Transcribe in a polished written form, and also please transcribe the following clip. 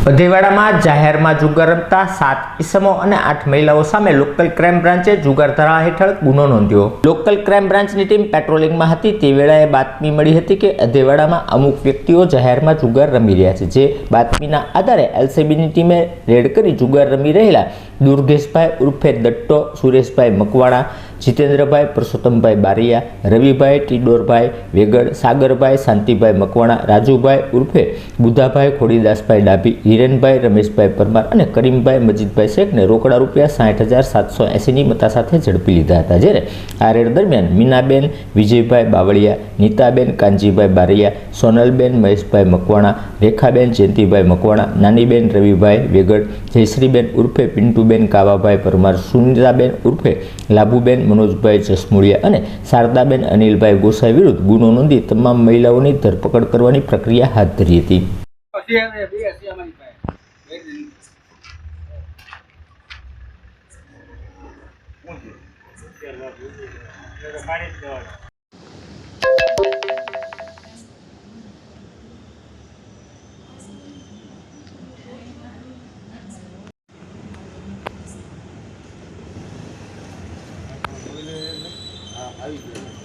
અધેવાડામાં જાહેરમાં જુગાર રમતા 7 ઈસમો અને 8 મહિલાઓ સામે લોકલ ક્રાઇમ બ્રાન્ચે જુગાર ધારા હેઠળ ગુનો નોંધ્યો। લોકલ ક્રાઇમ બ્રાન્ચની ટીમ પેટ્રોલિંગમાં હતી તે વેળાએ બાતમી મળી હતી કે અધેવાડામાં અમુક વ્યક્તિઓ જાહેરમાં જુગાર રમી રહ્યા છે। જે બાતમીના આધારે એલસીબીની ટીમે રેડ કરી જુગાર રમી રહેલા દુર્ગેશભાઈ ઉર્ફે દટ્ટો, સુરેશભાઈ મકવાણા, જીતેન્દ્રભાઈ પરસોત્તમભાઈ બારિયા, રવિભાઈ ટીડોરભાઈ વેગડ, સાગરભાઈ શાંતિભાઈ મકવાણા, રાજુભાઈ ઉર્ફે બુધાભાઈ ખોડીદાસભાઈ ડાભી, હિરેનભાઈ રમેશભાઈ પરમાર અને કરીમભાઈ મજીદભાઈ શેખને રોકડા રૂપિયા 60,780ની મત્તા સાથે ઝડપી લીધા હતા। જ્યારે આ રેડ દરમિયાન મીનાબેન વિજયભાઈ બાવળિયા, નીતાબેન કાનજીભાઈ બારિયા, સોનલબેન મહેશભાઈ મકવાણા, રેખાબેન જયંતિભાઈ મકવાણા, નાનીબેન રવિભાઈ વેગડ, જયશ્રીબેન ઉર્ફે પિન્ટુબેન કાવાભાઈ પરમાર, સુનિતાબેન ઉર્ફે લાભુબેન મનોજભાઈ જસમુડિયા અને શારદાબેન અનિલભાઈ ગોસાઈ વિરુદ્ધ ગુનો નોંધી તમામ મહિલાઓની ધરપકડ કરવાની પ્રક્રિયા હાથ ધરી હતી। આવી ગયો।